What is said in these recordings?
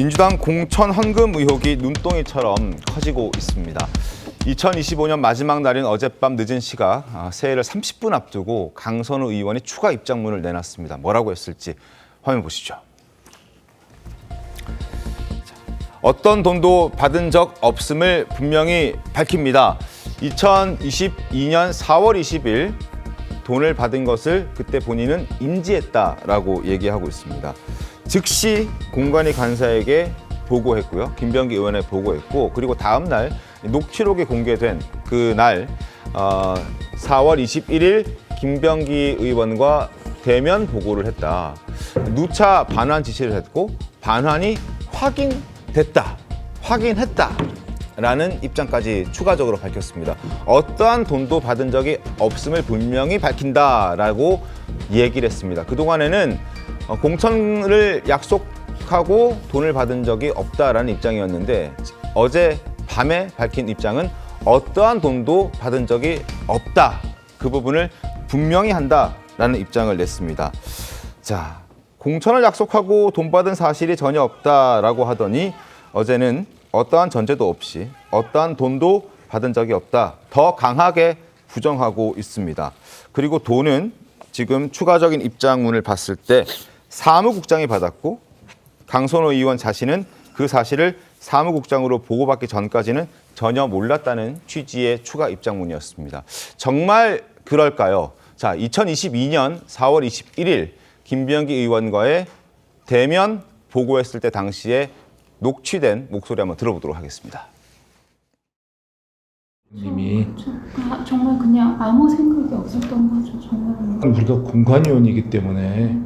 민주당 공천 헌금 의혹이 눈덩이처럼 커지고 있습니다. 2025년 마지막 날인 어젯밤 늦은 시각 새해를 30분 앞두고 강선우 의원이 추가 입장문을 내놨습니다. 뭐라고 했을지 화면 보시죠. 어떤 돈도 받은 적 없음을 분명히 밝힙니다. 2022년 4월 20일 돈을 받은 것을 그때 본인은 인지했다라고 얘기하고 있습니다. 즉시 공관위 간사에게 보고했고요. 김병기 의원에 보고했고, 그리고 다음 날 녹취록이 공개된 그날 4월 21일 김병기 의원과 대면 보고를 했다. 누차 반환 지시를 했고 반환이 확인했다라는 입장까지 추가적으로 밝혔습니다. 어떠한 돈도 받은 적이 없음을 분명히 밝힌다라고 얘기를 했습니다. 그동안에는 공천을 약속하고 돈을 받은 적이 없다라는 입장이었는데 어제 밤에 밝힌 입장은 어떠한 돈도 받은 적이 없다. 그 부분을 분명히 한다라는 입장을 냈습니다. 자, 공천을 약속하고 돈 받은 사실이 전혀 없다라고 하더니 어제는 어떠한 전제도 없이 어떠한 돈도 받은 적이 없다. 더 강하게 부정하고 있습니다. 그리고 돈은 지금 추가적인 입장문을 봤을 때 사무국장이 받았고 강선우 의원 자신은 그 사실을 사무국장으로 보고받기 전까지는 전혀 몰랐다는 취지의 추가 입장문이었습니다. 정말 그럴까요? 자, 2022년 4월 21일 김병기 의원과의 대면 보고했을 때 당시에 녹취된 목소리 한번 들어보도록 하겠습니다. 이미 정말 그냥 아무 생각이 없었던 거죠. 정말. 우리가 공관위원이기 때문에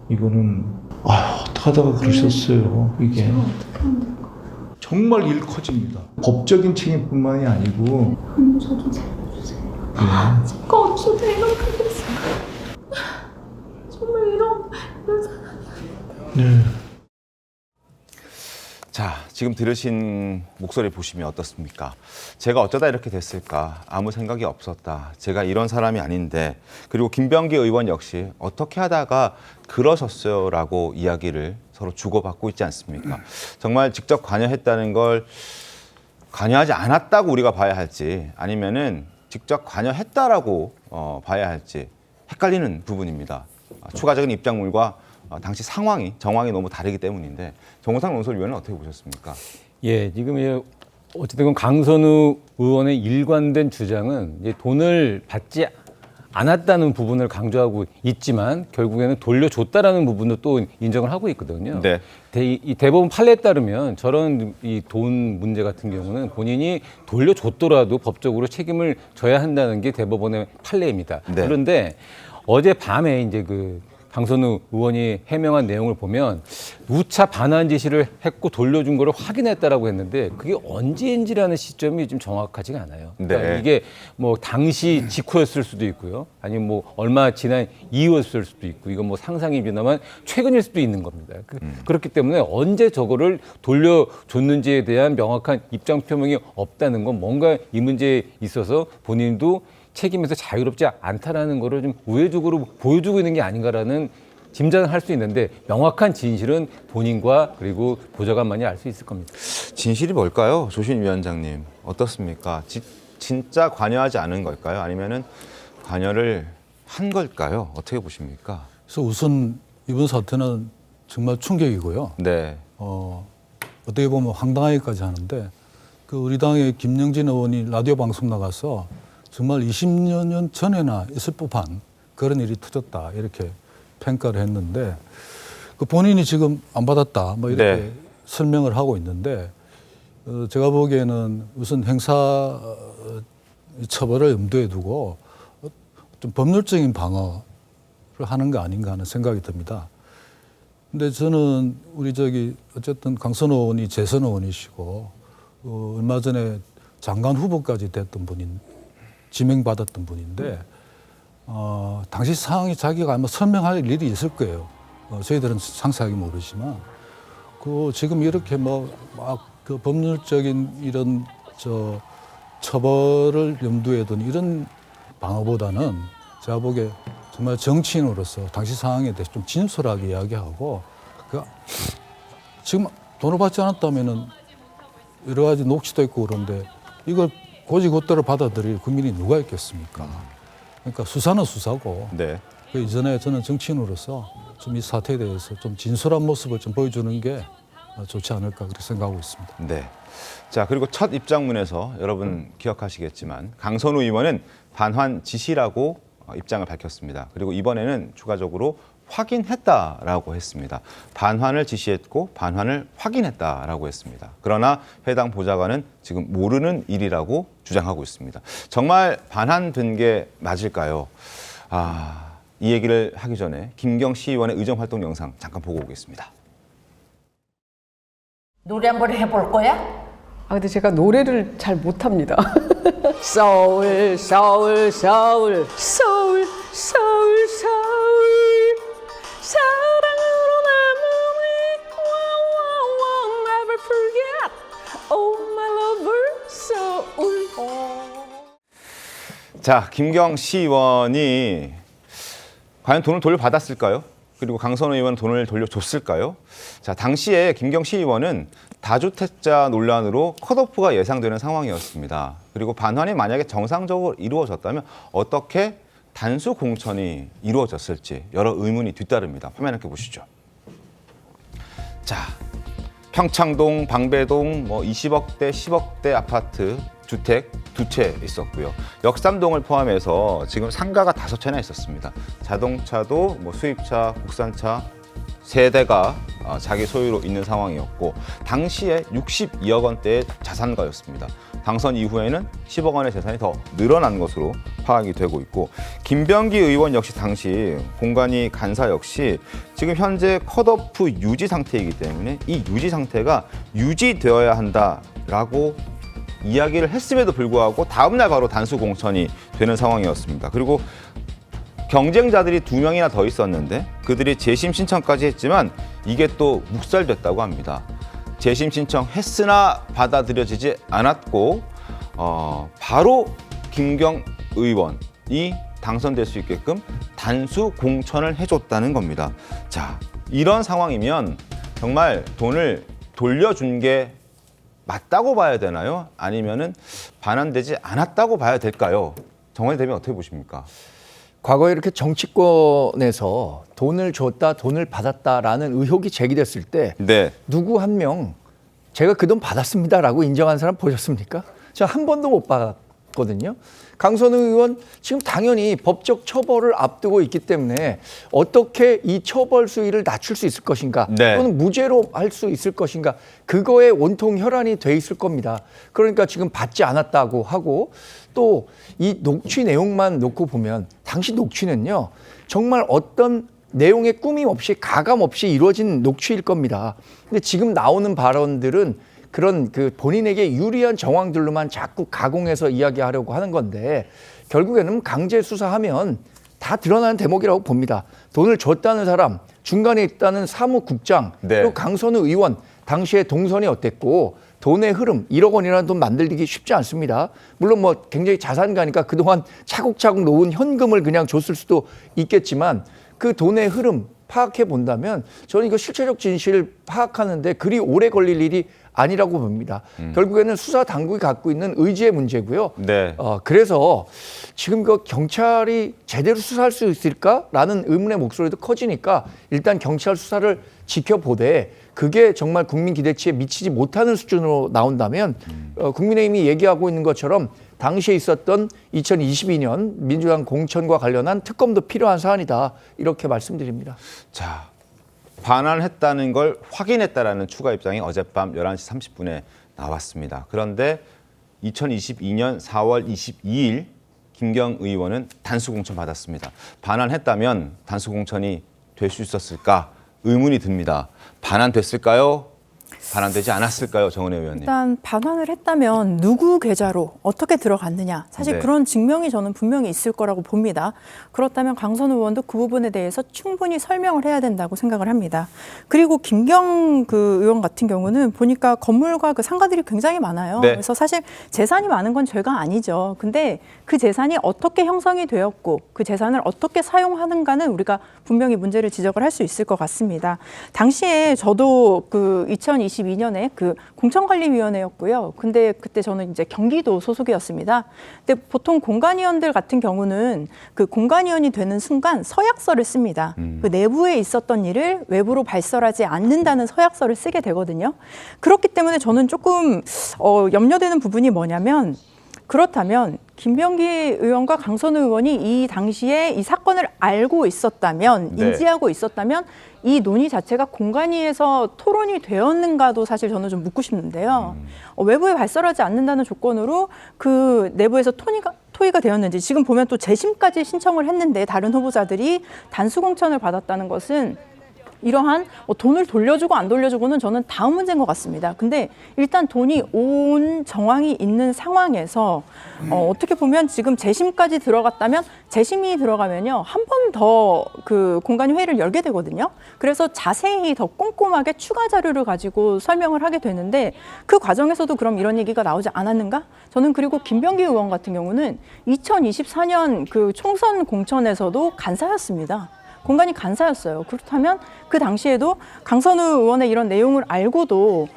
이거는 어떡하다가 그러셨어요. 이게 제가 어떻게 하면 될까요? 정말 일 커집니다. 법적인 책임뿐만이 아니고 아니, 저좀 살려주세요. 제가 어쩌다 이렇게 됐어요. 정말 이런 사람이. 네. 자, 지금 들으신 목소리 보시면 어떻습니까? 제가 어쩌다 이렇게 됐을까? 아무 생각이 없었다. 제가 이런 사람이 아닌데. 그리고 김병기 의원 역시 어떻게 하다가 그러셨어요? 라고 이야기를 서로 주고받고 있지 않습니까? 정말 직접 관여했다는 걸 관여하지 않았다고 우리가 봐야 할지 아니면은 직접 관여했다라고 봐야 할지 헷갈리는 부분입니다. 추가적인 입장물과 당시 정황이 너무 다르기 때문인데 정호상 논설위원은 어떻게 보셨습니까? 예, 지금 어쨌든 강선우 의원의 일관된 주장은 이제 돈을 받지 않았다는 부분을 강조하고 있지만 결국에는 돌려줬다라는 부분도 또 인정을 하고 있거든요. 네. 이 대법원 판례에 따르면 저런 이 돈 문제 같은 경우는 본인이 돌려줬더라도 법적으로 책임을 져야 한다는 게 대법원의 판례입니다. 네. 그런데 어제 밤에 이제 강선우 의원이 해명한 내용을 보면 누차 반환 지시를 했고 돌려준 거를 확인했다라고 했는데 그게 언제인지라는 시점이 좀 정확하지가 않아요. 그러니까 네. 이게 뭐 당시 직후였을 수도 있고요. 아니면 뭐 얼마 지난 이후였을 수도 있고 이건 뭐 상상이 비나만 최근일 수도 있는 겁니다. 그렇기 때문에 언제 저거를 돌려줬는지에 대한 명확한 입장 표명이 없다는 건 뭔가 이 문제에 있어서 본인도 책임에서 자유롭지 않다라는 거를 좀 우회적으로 보여주고 있는 게 아닌가라는 짐작을 할 수 있는데 명확한 진실은 본인과 그리고 보좌관만이 알 수 있을 겁니다. 진실이 뭘까요? 조신 위원장님 어떻습니까? 진짜 관여하지 않은 걸까요? 아니면은 관여를 한 걸까요? 어떻게 보십니까? 그래서 우선 이번 사태는 정말 충격이고요. 네. 어떻게 보면 황당하기까지 하는데 우리 당의 김영진 의원이 라디오 방송 나가서 정말 20년 전에나 있을 법한 그런 일이 터졌다 이렇게 평가를 했는데 본인이 지금 안 받았다 뭐 이렇게 네. 설명을 하고 있는데 제가 보기에는 우선 형사 처벌을 염두에 두고 좀 법률적인 방어를 하는 거 아닌가 하는 생각이 듭니다. 근데 저는 우리 어쨌든 강선우 의원이 재선 의원이시고 얼마 전에 장관 후보까지 됐던 지명받았던 분인데 당시 상황이 자기가 아마 설명할 일이 있을 거예요. 저희들은 상세하게 모르지만 지금 이렇게 그 법률적인 이런 처벌을 염두에 둔 이런 방어보다는 제가 보기에 정말 정치인으로서 당시 상황에 대해서 좀 진솔하게 이야기하고 지금 돈을 받지 않았다면은 여러 가지 녹취도 있고 그런데 이걸 고지고대로 받아들일 국민이 누가 있겠습니까? 그러니까 수사는 수사고 네. 그 이전에 저는 정치인으로서 좀 이 사태에 대해서 좀 진솔한 모습을 좀 보여주는 게 좋지 않을까 그렇게 생각하고 있습니다. 네. 자, 그리고 첫 입장문에서 여러분 기억하시겠지만 강선우 의원은 반환 지시라고 입장을 밝혔습니다. 그리고 이번에는 추가적으로 확인했다라고 했습니다. 반환을 지시했고 반환을 확인했다라고 했습니다. 그러나 해당 보좌관은 지금 모르는 일이라고 주장하고 있습니다. 정말 반환된 게 맞을까요? 이 얘기를 하기 전에 김경 시의원의 의정활동 영상 잠깐 보고 오겠습니다. 노래 한번 해볼 거야? 근데 제가 노래를 잘 못합니다. 서울 서울 서울 서울 서울 서울 사랑으로 남은 never forget oh my lover 서울. 자, 김경 시의원이 과연 돈을 돌려받았을까요? 그리고 강선우 의원은 돈을 돌려줬을까요? 자, 당시에 김경 시의원은 다주택자 논란으로 컷오프가 예상되는 상황이었습니다. 그리고 반환이 만약에 정상적으로 이루어졌다면 어떻게 단수 공천이 이루어졌을지 여러 의문이 뒤따릅니다. 화면 함께 보시죠. 자, 평창동, 방배동 20억대, 10억대 아파트 주택 2채 있었고요. 역삼동을 포함해서 지금 상가가 5채나 있었습니다. 자동차도 수입차, 국산차 3대가 자기 소유로 있는 상황이었고 당시에 62억 원대의 자산가였습니다. 당선 이후에는 10억 원의 재산이 더 늘어난 것으로 파악이 되고 있고 김병기 의원 역시 당시 공관위 간사 역시 지금 현재 컷오프 유지 상태이기 때문에 이 유지 상태가 유지되어야 한다라고 이야기를 했음에도 불구하고 다음 날 바로 단수 공천이 되는 상황이었습니다. 그리고 경쟁자들이 2명이나 더 있었는데 그들이 재심 신청까지 했지만 이게 또 묵살됐다고 합니다. 재심 신청했으나 받아들여지지 않았고 바로 김경 의원이 당선될 수 있게끔 단수 공천을 해줬다는 겁니다. 자, 이런 상황이면 정말 돈을 돌려준 게 맞다고 봐야 되나요? 아니면은 반환되지 않았다고 봐야 될까요? 정원희 대변인 어떻게 보십니까? 과거에 이렇게 정치권에서 돈을 줬다, 돈을 받았다라는 의혹이 제기됐을 때 네. 누구 한 명 제가 그 돈 받았습니다라고 인정한 사람 보셨습니까? 저 한 번도 못 봤거든요. 강선우 의원 지금 당연히 법적 처벌을 앞두고 있기 때문에 어떻게 이 처벌 수위를 낮출 수 있을 것인가 네. 또는 무죄로 할 수 있을 것인가 그거에 온통 혈안이 돼 있을 겁니다. 그러니까 지금 받지 않았다고 하고 또 이 녹취 내용만 놓고 보면 당시 녹취는요 정말 어떤 내용의 꾸밈 없이 가감 없이 이루어진 녹취일 겁니다. 근데 지금 나오는 발언들은 그런 그 본인에게 유리한 정황들로만 자꾸 가공해서 이야기하려고 하는 건데 결국에는 강제 수사하면 다 드러나는 대목이라고 봅니다. 돈을 줬다는 사람, 중간에 있다는 사무국장, 네. 그리고 강선우 의원 당시에 동선이 어땠고 돈의 흐름, 1억 원이라는 돈 만들기 쉽지 않습니다. 물론 굉장히 자산가니까 그동안 차곡차곡 놓은 현금을 그냥 줬을 수도 있겠지만 그 돈의 흐름 파악해 본다면 저는 이거 실체적 진실을 파악하는데 그리 오래 걸릴 일이 아니라고 봅니다. 결국에는 수사 당국이 갖고 있는 의지의 문제고요. 네. 그래서 지금 그 경찰이 제대로 수사할 수 있을까라는 의문의 목소리도 커지니까 일단 경찰 수사를 지켜보되 그게 정말 국민 기대치에 미치지 못하는 수준으로 나온다면 국민의힘이 얘기하고 있는 것처럼 당시에 있었던 2022년 민주당 공천과 관련한 특검도 필요한 사안이다 이렇게 말씀드립니다. 자, 반환했다는 걸 확인했다라는 추가 입장이 어젯밤 11시 30분에 나왔습니다. 그런데 2022년 4월 22일 김경 의원은 단수 공천 받았습니다. 반환했다면 단수 공천이 될 수 있었을까 의문이 듭니다. 반환됐을까요? 반환되지 않았을까요, 정은혜 의원님? 일단 반환을 했다면 누구 계좌로 어떻게 들어갔느냐 사실 네. 그런 증명이 저는 분명히 있을 거라고 봅니다. 그렇다면 강선우 의원도 그 부분에 대해서 충분히 설명을 해야 된다고 생각을 합니다. 그리고 김경 의원 같은 경우는 보니까 건물과 그 상가들이 굉장히 많아요. 네. 그래서 사실 재산이 많은 건 죄가 아니죠. 근데 그 재산이 어떻게 형성이 되었고 그 재산을 어떻게 사용하는가는 우리가 분명히 문제를 지적을 할 수 있을 것 같습니다. 당시에 저도 그 2022년 2022년에 그 공천관리위원회였고요. 근데 그때 저는 이제 경기도 소속이었습니다. 근데 보통 공관위원들 같은 경우는 그 공관위원이 되는 순간 서약서를 씁니다. 그 내부에 있었던 일을 외부로 발설하지 않는다는 서약서를 쓰게 되거든요. 그렇기 때문에 저는 조금 염려되는 부분이 뭐냐면, 그렇다면 김병기 의원과 강선우 의원이 이 당시에 이 사건을 알고 있었다면, 네. 인지하고 있었다면 이 논의 자체가 공관위에서 토론이 되었는가도 사실 저는 좀 묻고 싶는데요. 외부에 발설하지 않는다는 조건으로 그 내부에서 토의가 되었는지, 지금 보면 또 재심까지 신청을 했는데 다른 후보자들이 단수 공천을 받았다는 것은 이러한 돈을 돌려주고 안 돌려주고는 저는 다음 문제인 것 같습니다. 근데 일단 돈이 온 정황이 있는 상황에서 어떻게 보면 지금 재심까지 들어갔다면, 재심이 들어가면요 한 번 더 그 공관위 회의를 열게 되거든요. 그래서 자세히 더 꼼꼼하게 추가 자료를 가지고 설명을 하게 되는데, 그 과정에서도 그럼 이런 얘기가 나오지 않았는가? 저는 그리고 김병기 의원 같은 경우는 2024년 그 총선 공천에서도 간사였습니다. 공관위 간사였어요. 그렇다면 그 당시에도 강선우 의원의 이런 내용을 알고도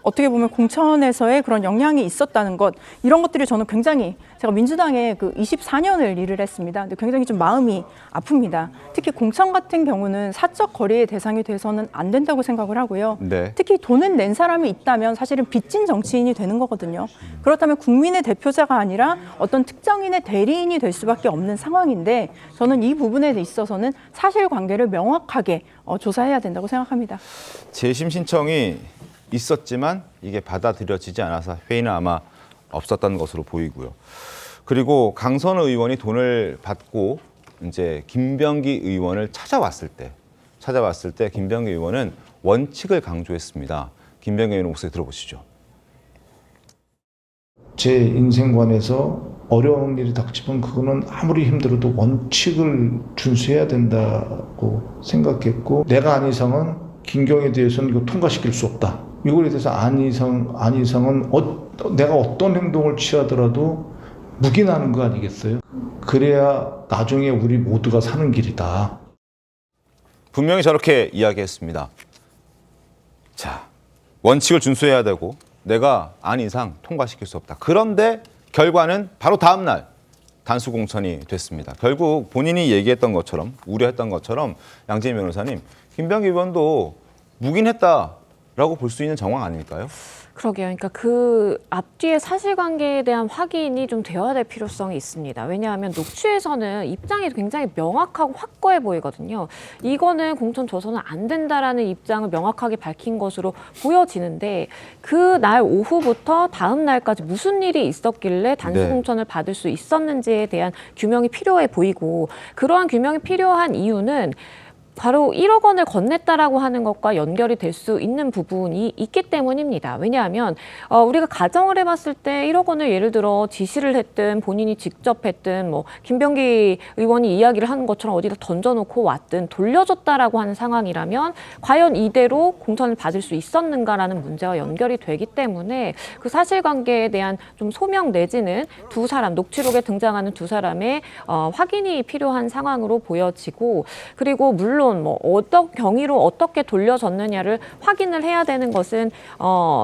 어떻게 보면 공천에서의 그런 영향이 있었다는 것, 이런 것들이 저는 굉장히, 제가 민주당에 그 24년을 일을 했습니다. 근데 굉장히 좀 마음이 아픕니다. 특히 공천 같은 경우는 사적 거래의 대상이 돼서는 안 된다고 생각을 하고요. 네. 특히 돈을 낸 사람이 있다면 사실은 빚진 정치인이 되는 거거든요. 그렇다면 국민의 대표자가 아니라 어떤 특정인의 대리인이 될 수밖에 없는 상황인데, 저는 이 부분에 있어서는 사실관계를 명확하게 조사해야 된다고 생각합니다. 재심 신청이 있었지만 이게 받아들여지지 않아서 회의는 아마 없었던 것으로 보이고요. 그리고 강선우 의원이 돈을 받고 이제 김병기 의원을 찾아왔을 때 김병기 의원은 원칙을 강조했습니다. 김병기 의원 목소리 들어보시죠. 제 인생관에서 어려운 일이 닥치면 그거는 아무리 힘들어도 원칙을 준수해야 된다고 생각했고, 내가 안 이상은 김경에 대해서는 이거 통과시킬 수 없다. 이거에 대해서 안 이상은 내가 어떤 행동을 취하더라도 묵인하는 거 아니겠어요? 그래야 나중에 우리 모두가 사는 길이다. 분명히 저렇게 이야기했습니다. 자, 원칙을 준수해야 되고 내가 안 이상 통과시킬 수 없다. 그런데 결과는 바로 다음 날 단수 공천이 됐습니다. 결국 본인이 얘기했던 것처럼, 우려했던 것처럼 양재인 변호사님, 김병기 의원도 묵인했다라고 볼 수 있는 정황 아닐까요? 그러게요. 그러니까 그 앞뒤의 사실관계에 대한 확인이 좀 되어야 될 필요성이 있습니다. 왜냐하면 녹취에서는 입장이 굉장히 명확하고 확고해 보이거든요. 이거는 공천 줘서는 안 된다라는 입장을 명확하게 밝힌 것으로 보여지는데, 그 날 오후부터 다음 날까지 무슨 일이 있었길래 단수 네. 공천을 받을 수 있었는지에 대한 규명이 필요해 보이고, 그러한 규명이 필요한 이유는 바로 1억 원을 건넸다라고 하는 것과 연결이 될 수 있는 부분이 있기 때문입니다. 왜냐하면 우리가 가정을 해봤을 때 1억 원을 예를 들어 지시를 했든 본인이 직접 했든 뭐 김병기 의원이 이야기를 하는 것처럼 어디다 던져놓고 왔든 돌려줬다라고 하는 상황이라면 과연 이대로 공천을 받을 수 있었는가라는 문제와 연결이 되기 때문에 그 사실관계에 대한 좀 소명 내지는 두 사람, 녹취록에 등장하는 두 사람의 확인이 필요한 상황으로 보여지고, 그리고 물론 뭐 어떤 경위로 어떻게 돌려졌느냐를 확인을 해야 되는 것은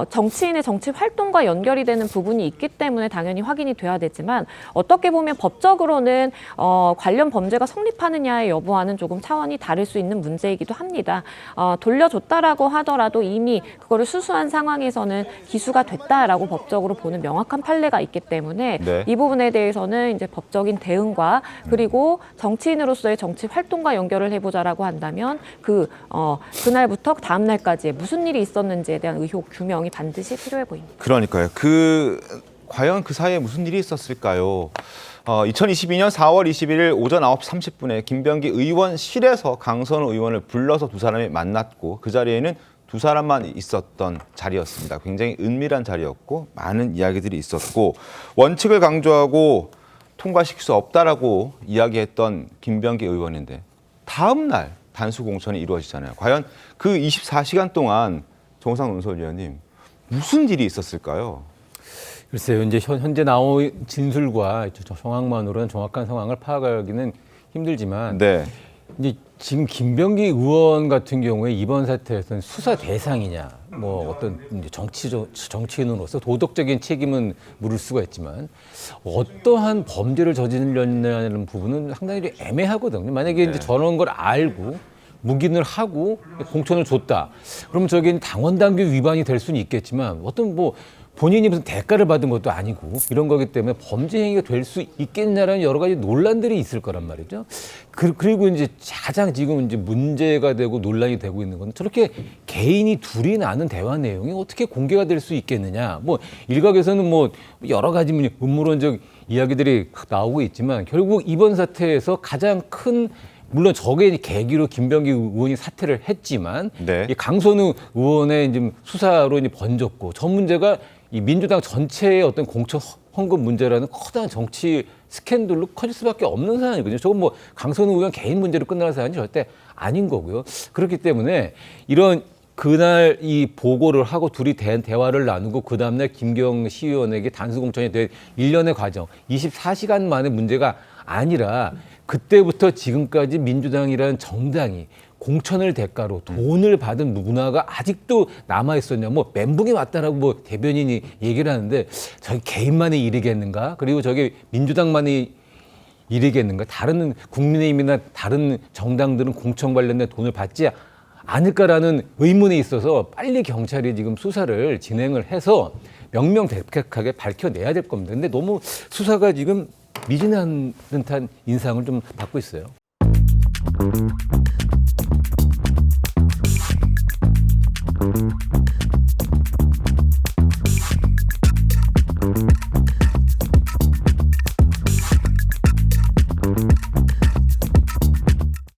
정치인의 정치 활동과 연결이 되는 부분이 있기 때문에 당연히 확인이 돼야 되지만, 어떻게 보면 법적으로는 관련 범죄가 성립하느냐의 여부와는 조금 차원이 다를 수 있는 문제이기도 합니다. 돌려줬다라고 하더라도 이미 그거를 수수한 상황에서는 기수가 됐다라고 법적으로 보는 명확한 판례가 있기 때문에 네. 이 부분에 대해서는 이제 법적인 대응과 그리고 정치인으로서의 정치 활동과 연결을 해보자라고 한다면 그날부터 다음 날까지 무슨 일이 있었는지에 대한 의혹 규명이 반드시 필요해 보입니다. 그러니까요. 과연 그 사이에 무슨 일이 있었을까요? 2022년 4월 21일 오전 9시 30분에 김병기 의원실에서 강선우 의원을 불러서 두 사람이 만났고, 그 자리에는 두 사람만 있었던 자리였습니다. 굉장히 은밀한 자리였고 많은 이야기들이 있었고, 원칙을 강조하고 통과시킬 수 없다라고 이야기했던 김병기 의원인데 다음 날 단수 공천이 이루어지잖아요. 과연 그 24시간 동안 정상 논설위원님 무슨 일이 있었을까요? 글쎄요, 이제 현재 나온 진술과 정황만으로는 정확한 상황을 파악하기는 힘들지만, 네. 이제 지금 김병기 의원 같은 경우에 이번 사태에서는 수사 대상이냐, 뭐 어떤 이제 정치인으로서 도덕적인 책임은 물을 수가 있지만 어떠한 범죄를 저지르려는 부분은 상당히 애매하거든요. 만약에 이제 저런 걸 알고 묵인을 하고 공천을 줬다. 그러면 저게 당원당규 위반이 될 수는 있겠지만 어떤 뭐 본인이 무슨 대가를 받은 것도 아니고 이런 거기 때문에 범죄 행위가 될 수 있겠냐라는 여러 가지 논란들이 있을 거란 말이죠. 그리고 이제 가장 지금 이제 문제가 되고 논란이 되고 있는 건 저렇게 개인이 둘이 나눈 대화 내용이 어떻게 공개가 될 수 있겠느냐. 뭐 일각에서는 뭐 여러 가지 음모론적 이야기들이 나오고 있지만 결국 이번 사태에서 가장 큰 물론 저게 계기로 김병기 의원이 사퇴를 했지만 네. 이 강선우 의원의 이제 수사로 이제 번졌고 저 문제가 이 민주당 전체의 어떤 공천 헌금 문제라는 커다란 정치 스캔들로 커질 수밖에 없는 사안이거든요. 저건 뭐 강선우 의원 개인 문제로 끝날 사안이 절대 아닌 거고요. 그렇기 때문에 이런 그날 이 보고를 하고 둘이 대화를 나누고 그 다음날 김경 시의원에게 단수 공천이 된 일련의 과정 24시간 만의 문제가 아니라 그때부터 지금까지 민주당이라는 정당이 공천을 대가로 돈을 받은 문화가 아직도 남아 있었냐? 뭐 멘붕이 왔다라고 뭐 대변인이 얘기를 하는데 저게 개인만의 일이겠는가? 그리고 저게 민주당만의 일이겠는가? 다른 국민의힘이나 다른 정당들은 공천 관련된 돈을 받지 않을까라는 의문에 있어서 빨리 경찰이 지금 수사를 진행을 해서 명명백백하게 밝혀내야 될 겁니다. 근데 너무 수사가 지금 미진한 듯한 인상을 좀 받고 있어요.